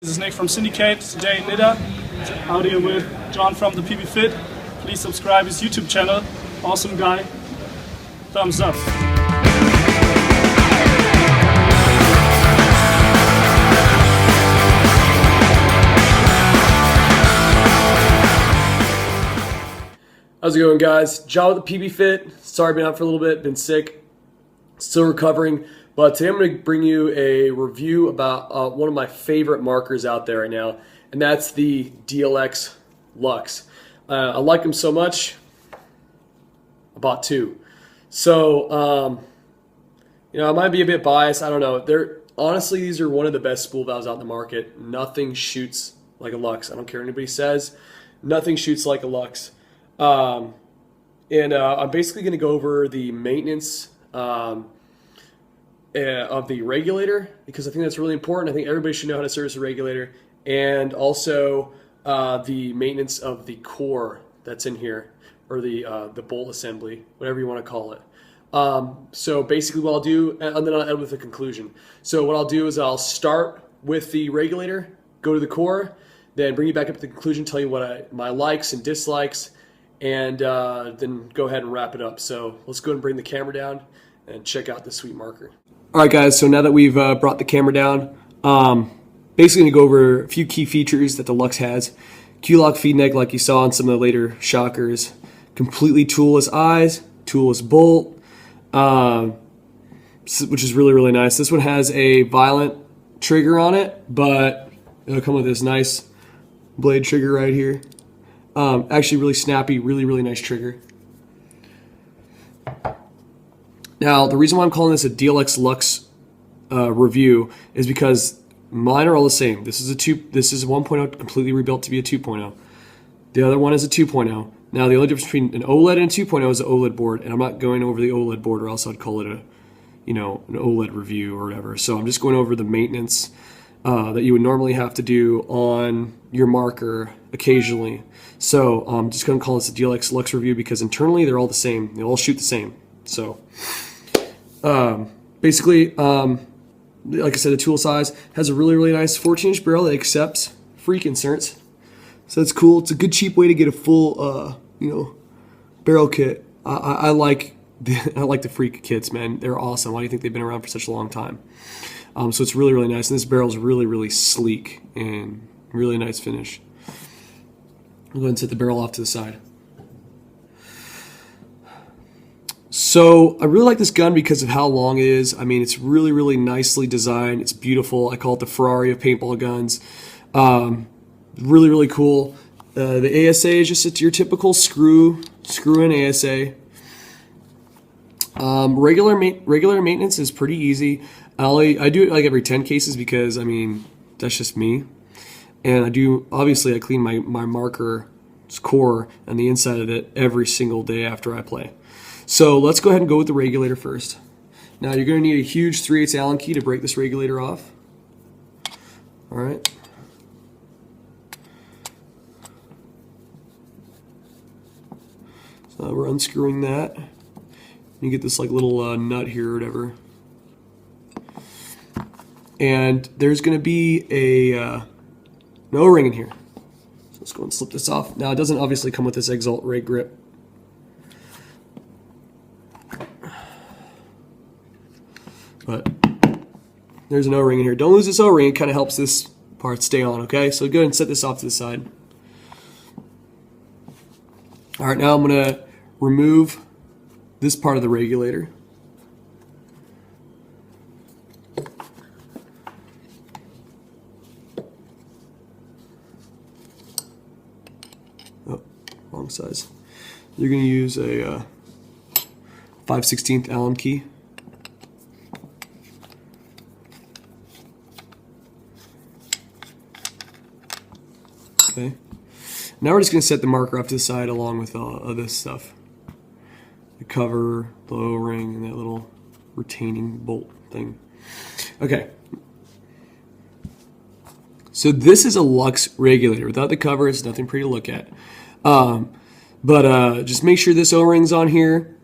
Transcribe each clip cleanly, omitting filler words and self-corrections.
This is Nick from Syndicate, today in Nidda, out here with John from the PB Fit. Please subscribe his YouTube channel, awesome guy, thumbs up. How's it going, guys? John with the PB Fit. Sorry, been out for a little bit, been sick, still recovering. But today I'm going to bring you a review about one of my favorite markers out there right now, and that's the DLX Luxe. I like them so much, I bought two. So, I might be a bit biased. I don't know. Honestly, these are one of the best spool valves out in the market. Nothing shoots like a Luxe. I don't care what anybody says. Nothing shoots like a Luxe. I'm basically going to go over the maintenance of the regulator, because I think that's really important. I think everybody should know how to service a regulator, and also the maintenance of the core that's in here, or the bolt assembly, whatever you want to call it. So basically what I'll do, and then I'll end with a conclusion. So what I'll do is I'll start with the regulator, go to the core, then bring you back up to the conclusion, tell you what my likes and dislikes, and then go ahead and wrap it up. So let's go ahead and bring the camera down and check out this sweet marker. All right, guys, so now that we've brought the camera down, basically going to go over a few key features that the Luxe has. Q-lock feed neck, like you saw in some of the later shockers. Completely toolless eyes, toolless bolt, which is really, really nice. This one has a violent trigger on it, but it'll come with this nice blade trigger right here. Actually really snappy, really, really nice trigger. Now, the reason why I'm calling this a DLX Luxe review is because mine are all the same. This is a 1.0 completely rebuilt to be a 2.0. The other one is a 2.0. Now, the only difference between an OLED and a 2.0 is the OLED board, and I'm not going over the OLED board, or else I'd call it an OLED review or whatever. So I'm just going over the maintenance that you would normally have to do on your marker occasionally. So I'm just going to call this a DLX Luxe review because internally they're all the same. They all shoot the same. So basically, like I said, the tool size has a really, really nice 14-inch barrel that accepts freak inserts. So that's cool. It's a good, cheap way to get a full, barrel kit. I like the freak kits, man. They're awesome. Why do you think they've been around for such a long time? So it's really, really nice. And this barrel is really, really sleek and really nice finish. I'll go ahead and set the barrel off to the side. So I really like this gun because of how long it is. I mean, it's really, really nicely designed. It's beautiful. I call it the Ferrari of paintball guns. Really, really cool. The ASA is just your typical screw-in ASA. Regular maintenance is pretty easy. I do it like every 10 cases because, I mean, that's just me. And I clean my marker's core and the inside of it every single day after I play. So let's go ahead and go with the regulator first. Now you're going to need a huge 3/8 Allen key to break this regulator off. All right. So we're unscrewing that. You get this like little nut here or whatever. And there's going to be an O-ring in here. So let's go and slip this off. Now it doesn't obviously come with this Exalt Ray grip. But there's an O-ring in here. Don't lose this O-ring. It kind of helps this part stay on, okay? So go ahead and set this off to the side. All right, now I'm going to remove this part of the regulator. Oh, wrong size. You're going to use a 5/16 Allen key. Okay. Now we're just going to set the marker off to the side along with all of this stuff. The cover, the O-ring, and that little retaining bolt thing. Okay. So this is a Luxe regulator. Without the cover, it's nothing pretty to look at. But just make sure this O-ring's on here.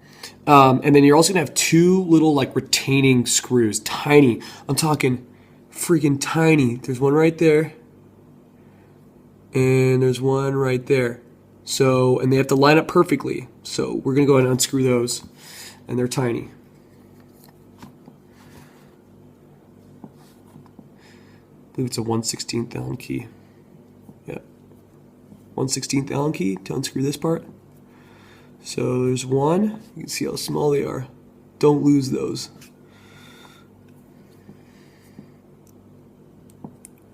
And then you're also going to have two little like retaining screws. Tiny. I'm talking freaking tiny. There's one right there. and there's one right there. So, and they have to line up perfectly. So we're going to go ahead and unscrew those, and they're tiny. I believe it's a 1/16 Allen key. Yeah, 1/16 Allen key to unscrew this part. So there's one. You can see how small they are. Don't lose those.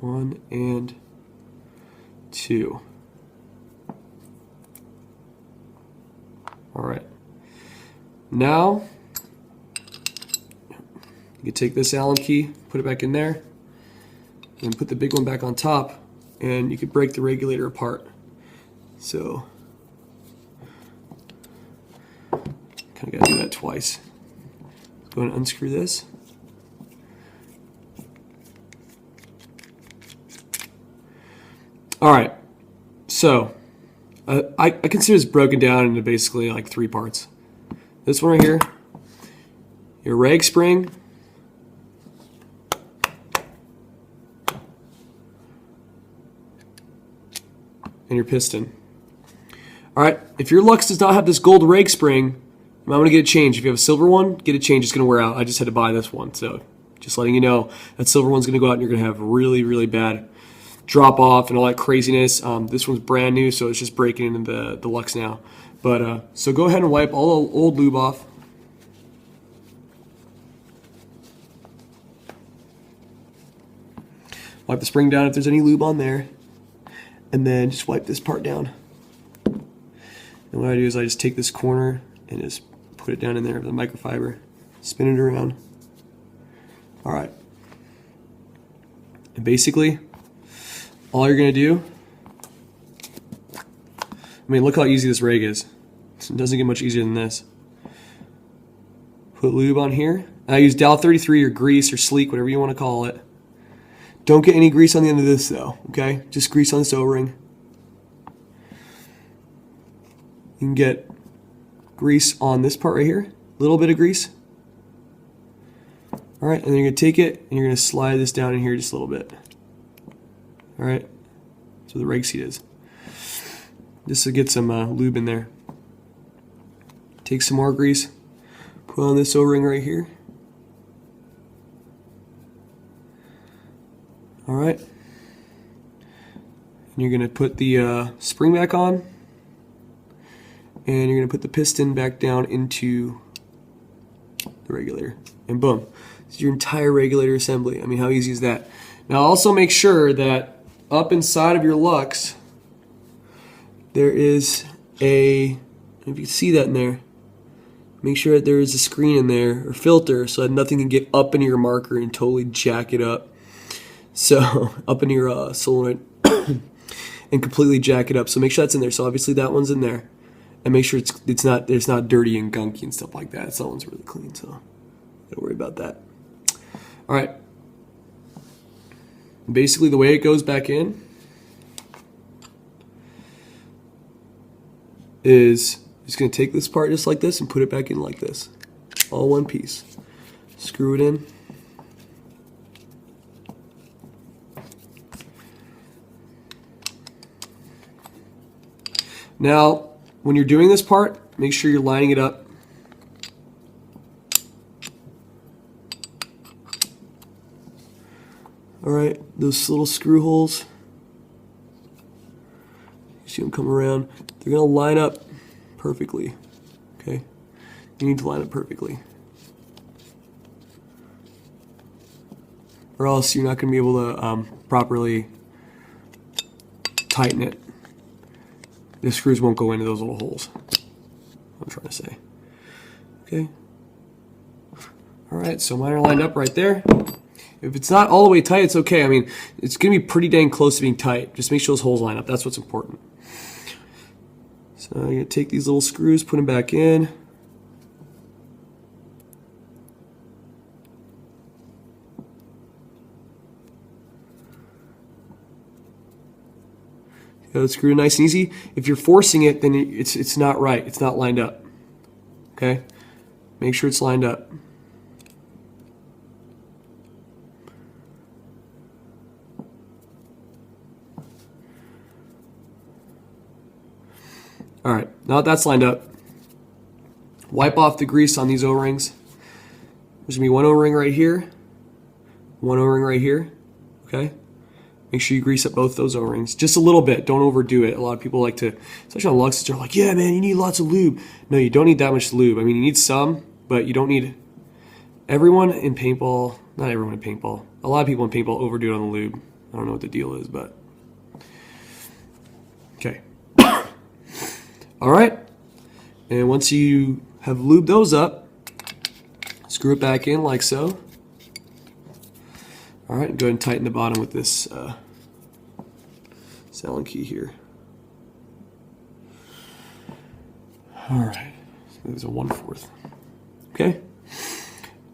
One and two. All right. Now you can take this Allen key, put it back in there, and put the big one back on top, and you could break the regulator apart. So kind of got to do that twice. Go and unscrew this. All right, so I consider this broken down into basically like 3 parts. This one right here, your reg spring, and your piston. All right, if your Lux does not have this gold reg spring, I'm going to get it changed. If you have a silver one, get it changed. It's going to wear out. I just had to buy this one, so just letting you know that silver one's going to go out and you're going to have really, really bad drop off and all that craziness. This one's brand new, so it's just breaking into the Lux now. But so go ahead and wipe all the old lube off. Wipe the spring down if there's any lube on there, and then just wipe this part down. And what I do is I just take this corner and just put it down in there with the microfiber, spin it around. All right. And basically, all you're gonna do, I mean, look how easy this rag is. It doesn't get much easier than this. Put lube on here. And I use Dow 33 or grease or sleek, whatever you want to call it. Don't get any grease on the end of this though, okay? Just grease on this O-ring. You can get grease on this part right here, a little bit of grease. All right, and then you're gonna take it and you're gonna slide this down in here just a little bit. All right, so the reg seat is. Just to get some lube in there. Take some more grease, put on this O-ring right here. All right, and you're gonna put the spring back on, and you're gonna put the piston back down into the regulator, and boom, it's your entire regulator assembly. I mean, how easy is that? Now also make sure that up inside of your Lux, there is a, if you can see that in there, make sure that there is a screen in there, or filter, so that nothing can get up into your marker and totally jack it up. So, up into your solenoid and completely jack it up. So make sure that's in there. So obviously that one's in there. And make sure it's not dirty and gunky and stuff like that. So that one's really clean, so don't worry about that. Alright. Basically the way it goes back in is just going to take this part just like this and put it back in like this. All one piece. Screw it in. Now, when you're doing this part, make sure you're lining it up. All right, those little screw holes, you see them come around, they're gonna line up perfectly, okay? You need to line up perfectly, or else you're not gonna be able to properly tighten it. The screws won't go into those little holes. I'm trying to say. Okay. All right, so mine are lined up right there. If it's not all the way tight, it's okay. I mean, it's going to be pretty dang close to being tight. Just make sure those holes line up. That's what's important. So I'm going to take these little screws, put them back in. Got it screwed nice and easy. If you're forcing it, then it's not right. It's not lined up. Okay? Make sure it's lined up. All right, now that that's lined up, wipe off the grease on these O-rings. There's gonna be one O-ring right here, one O-ring right here, okay? Make sure you grease up both those O-rings. Just a little bit, don't overdo it. A lot of people like to, especially on luxes, they're like, yeah man, you need lots of lube. No, you don't need that much lube. I mean, you need some, but you don't need, everyone in paintball, not everyone in paintball, a lot of people in paintball overdo it on the lube. I don't know what the deal is, but. Okay. All right. And once you have lubed those up, screw it back in like so. All right, go ahead and tighten the bottom with this Allen key here. All right, there's a 1/4. Okay.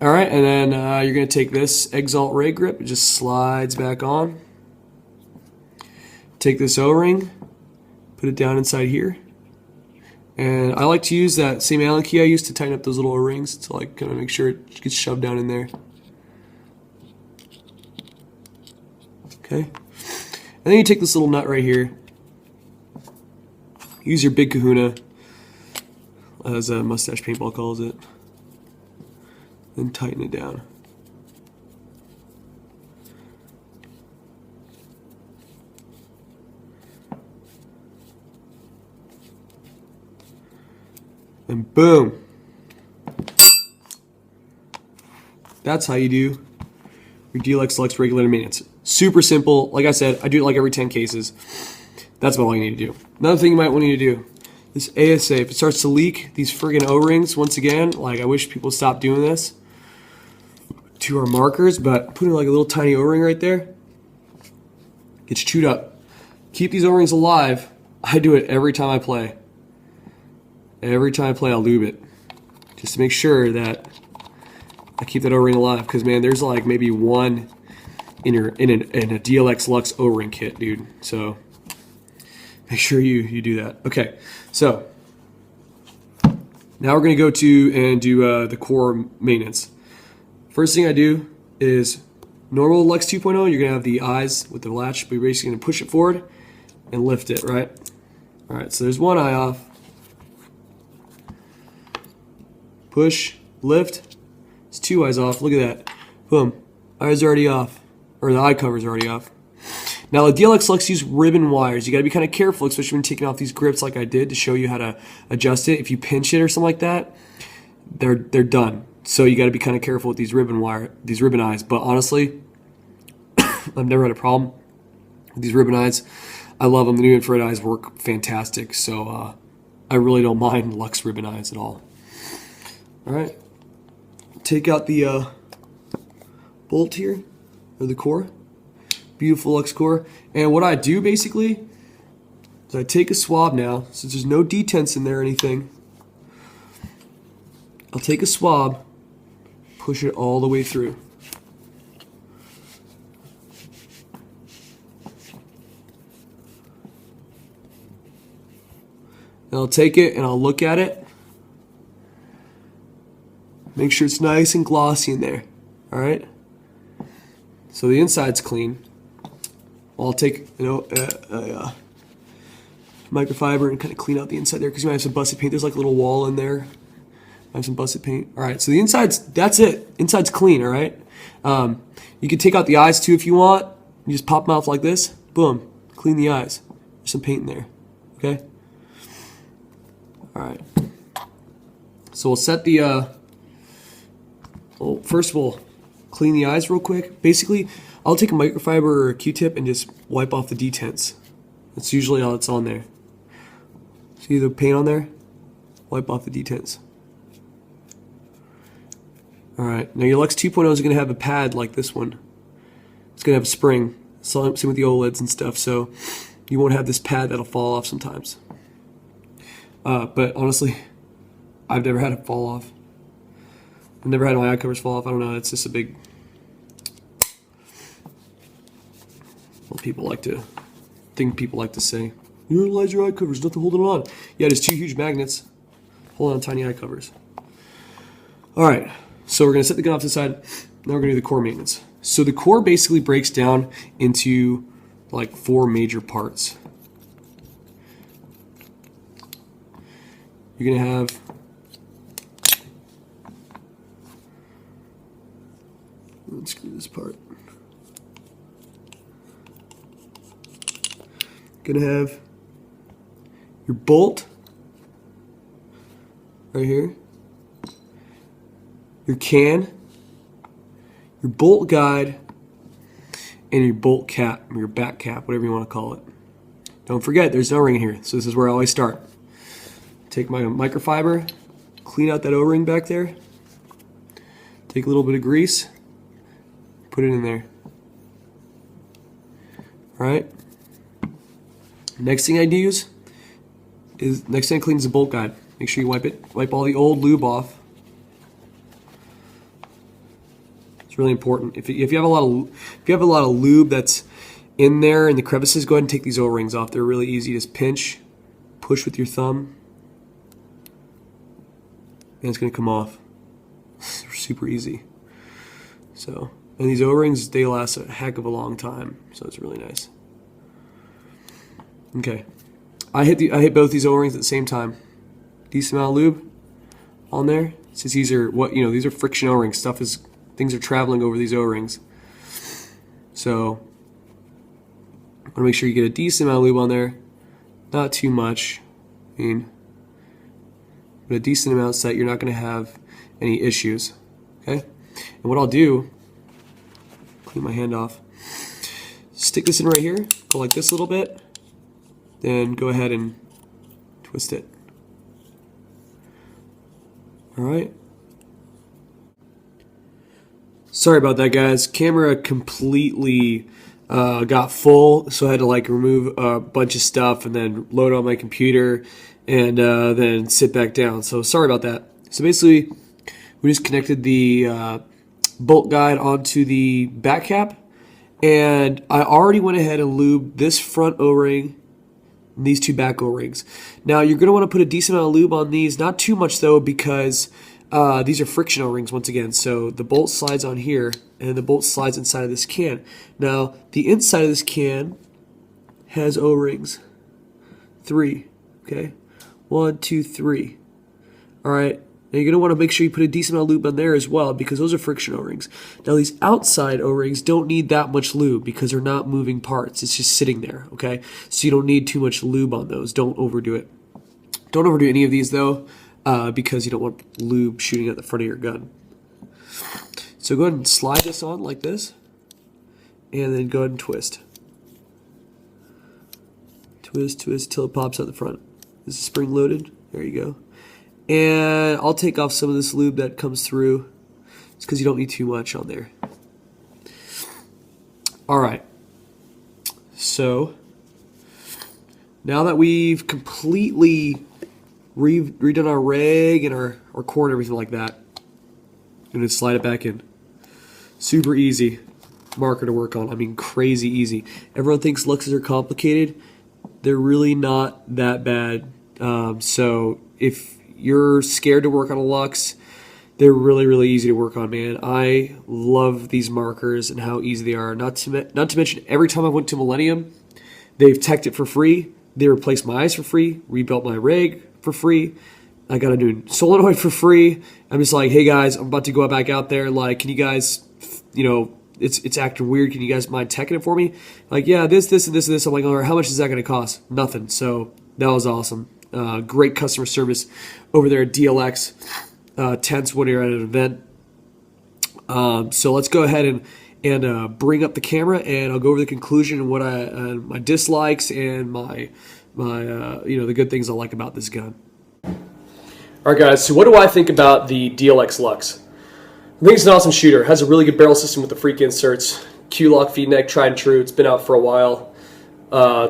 All right, and then you're gonna take this Exalt Ray grip. It just slides back on. Take this O-ring, put it down inside here. And I like to use that same Allen key I used to tighten up those little O-rings to like kind of make sure it gets shoved down in there. Okay. And then you take this little nut right here. Use your big kahuna, as a mustache paintball calls it. Then tighten it down. And boom. That's how you do your DLX Luxe regulator maintenance. Super simple. Like I said, I do it like every 10 cases. That's about all you need to do. Another thing you might want to do, this ASA, if it starts to leak, these friggin' O-rings, once again, like I wish people stopped doing this to our markers, but putting like a little tiny O-ring right there gets chewed up. Keep these O-rings alive. I do it every time I play. Every time I play, I'll lube it, just to make sure that I keep that O-ring alive. Because man, there's like maybe one in a DLX Luxe O-ring kit, dude. So make sure you do that. Okay, so now we're gonna go to and do the core maintenance. First thing I do is normal Luxe 2.0. You're gonna have the eyes with the latch, but you're basically gonna push it forward and lift it, right? All right, so there's one eye off. Push, lift, it's two eyes off. Look at that. Boom. Eyes are already off. Or the eye cover's already off. Now the DLX Luxe use ribbon wires. You gotta be kind of careful, especially when taking off these grips like I did to show you how to adjust it. If you pinch it or something like that, they're done. So you gotta be kind of careful with these ribbon eyes. But honestly, I've never had a problem with these ribbon eyes. I love them. The new infrared eyes work fantastic. So I really don't mind Luxe ribbon eyes at all. All right, take out the bolt here, or the core. Beautiful Luxe core. And what I do basically is I take a swab now, since there's no detents in there or anything. I'll take a swab, push it all the way through. And I'll take it and I'll look at it. Make sure it's nice and glossy in there. All right. So the inside's clean. I'll take a microfiber and kind of clean out the inside there because you might have some busted paint. There's like a little wall in there. I have some busted paint. All right. So the inside's, that's it. Inside's clean. All right. You can take out the eyes too if you want. You just pop them out like this. Boom. Clean the eyes. There's some paint in there. Okay. All right. So we'll set the. Well, first of all, clean the eyes real quick. Basically, I'll take a microfiber or a Q-tip and just wipe off the detents. That's usually all that's on there. See the paint on there? Wipe off the detents. Alright, now your Luxe 2.0 is going to have a pad like this one. It's going to have a spring. Same with the OLEDs and stuff, so you won't have this pad that'll fall off sometimes. But honestly, I've never had it fall off. I've never had my eye covers fall off. I don't know. It's just a big. Well, people like to say, you utilize your eye covers, nothing holding on. Yeah, there's two huge magnets holding on tiny eye covers. All right, so we're gonna set the gun off to the side. Now we're gonna do the core maintenance. So the core basically breaks down into like 4 major parts. you're going to have unscrew this part. Going to have your bolt right here, your can, your bolt guide, and your bolt cap, or your back cap, whatever you want to call it. Don't forget, there's an O-ring here, so this is where I always start. Take my microfiber, clean out that O-ring back there, take a little bit of grease, put it in there. Alright. Next thing I use is, next thing I clean is the bolt guide. Make sure you wipe all the old lube off. It's really important. If you have a lot of lube that's in there in the crevices, go ahead and take these O-rings off. They're really easy. Just pinch, push with your thumb, and it's going to come off. Super easy. So, and these O-rings, they last a heck of a long time, so it's really nice. Okay, I hit both these O-rings at the same time. Decent amount of lube on there. Since these are these are friction O-rings. Things are traveling over these O-rings. So I want to make sure you get a decent amount of lube on there. Not too much. But a decent amount so that you're not going to have any issues. Okay? And what I'll do, clean my hand off, stick this in right here, go like this a little bit, then go ahead and twist it. Alright. Sorry about that, guys. Camera completely got full, so I had to remove a bunch of stuff and then load it on my computer and then sit back down. So sorry about that. So basically, we just connected the bolt guide onto the back cap, and I already went ahead and lubed this front O-ring, these two back O-rings. Now you're going to want to put a decent amount of lube on these, not too much though, because these are friction O-rings once again. So the bolt slides on here and the bolt slides inside of this can. Now the inside of this can has O-rings. 3, okay? 1, 2, 3. Alright, now you're going to want to make sure you put a decent amount of lube on there as well, because those are friction O-rings. Now these outside O-rings don't need that much lube because they're not moving parts. It's just sitting there, okay? So you don't need too much lube on those. Don't overdo it. Don't overdo any of these though, because you don't want lube shooting at the front of your gun. So go ahead and slide this on like this, and then go ahead and twist. Twist, twist, till it pops out the front. This is spring loaded. There you go. And I'll take off some of this lube that comes through. It's because you don't need too much on there. Alright. So, now that we've completely redone our reg and our core and everything like that, I'm going to slide it back in. Super easy marker to work on. I mean, crazy easy. Everyone thinks luxes are complicated. They're really not that bad. So if you're scared to work on a lux, they're really, really easy to work on, man. I love these markers and how easy they are. Not to mention, every time I went to Millennium, they've teched it for free. They replaced my eyes for free, rebuilt my rig for free. I got a new solenoid for free. I'm just like, hey guys, I'm about to go back out there. Like, can you guys, it's acting weird. Can you guys mind teching it for me? Like, yeah, this, and this, and this. I'm like, all right, how much is that going to cost? Nothing. So that was awesome. Great customer service over there at DLX tents when you're at an event. So let's go ahead and bring up the camera, and I'll go over the conclusion and what my dislikes and my the good things I like about this gun. All right, guys. So what do I think about the DLX Luxe? I think it's an awesome shooter. It has a really good barrel system with the freak inserts. Q-lock feed neck, tried and true. It's been out for a while.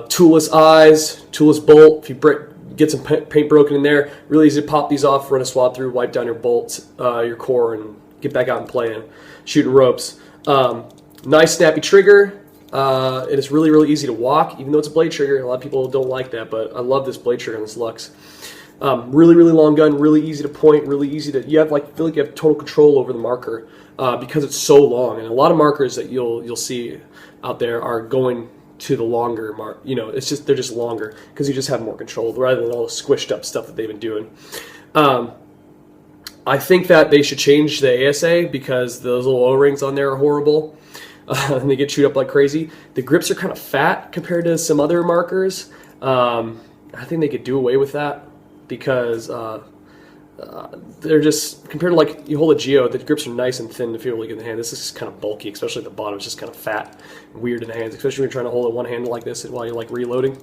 Toolless eyes, toolless bolt. If you get some paint broken in there, really easy to pop these off, run a swab through, wipe down your bolts, your core, and get back out and playing, shooting ropes. Nice snappy trigger. And it's really, really easy to walk, even though it's a blade trigger. A lot of people don't like that, but I love this blade trigger on this Luxe. Really, really long gun, really easy to point, really easy to, feel like you have total control over the marker because it's so long. And a lot of markers that you'll see out there are going to the longer mark. You know, it's just they're just longer because you just have more control rather than all the squished up stuff that they've been doing. I think that they should change the ASA because those little O-rings on there are horrible. And they get chewed up like crazy. The grips are kind of fat compared to some other markers. I think they could do away with that because they're just, compared to like you hold a Geo, the grips are nice and thin to feel really good in the hand. This is kind of bulky, especially at the bottom. It's just kind of fat and weird in the hands, especially when you're trying to hold it one handle like this while you're like reloading.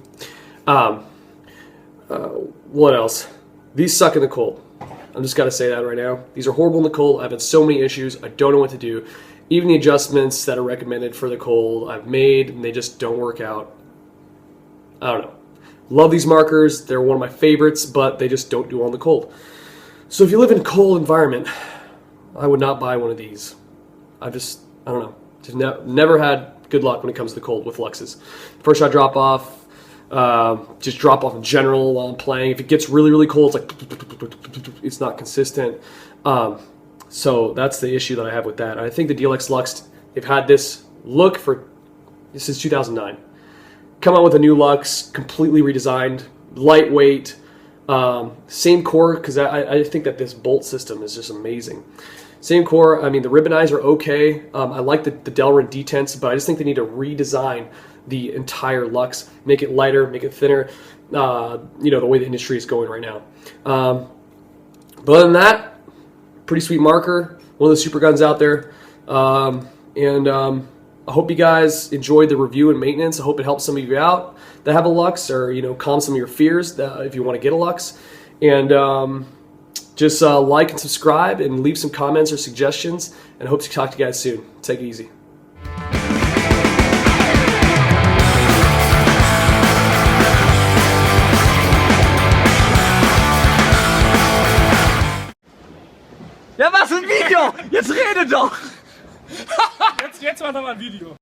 What else? These suck in the cold. I'm just got to say that right now. These are horrible in the cold. I've had so many issues. I don't know what to do. Even the adjustments that are recommended for the cold I've made, and they just don't work out. I don't know. Love these markers. They're one of my favorites, but they just don't do well in the cold. So if you live in a cold environment, I would not buy one of these. I don't know. Just never had good luck when it comes to the cold with Luxes. First shot drop off. Just drop off in general while I'm playing. If it gets really, really cold, it's like it's not consistent. So that's the issue that I have with that. I think the DLX Luxe, they've had this look since 2009. Come out with a new Luxe, completely redesigned, lightweight, same core, because I think that this bolt system is just amazing. Same core. I mean, the ribbon eyes are okay. I like the Delrin detents, but I just think they need to redesign the entire Luxe, make it lighter, make it thinner, you know, the way the industry is going right now. But other than that, pretty sweet marker, one of the super guns out there. I hope you guys enjoyed the review and maintenance. I hope it helps some of you out that have a Luxe, or, you know, calm some of your fears if you want to get a Luxe. And just like and subscribe and leave some comments or suggestions, and I hope to talk to you guys soon. Take it easy. Ja, was ein Video! Jetzt rede doch! Jetzt macht er mal ein Video.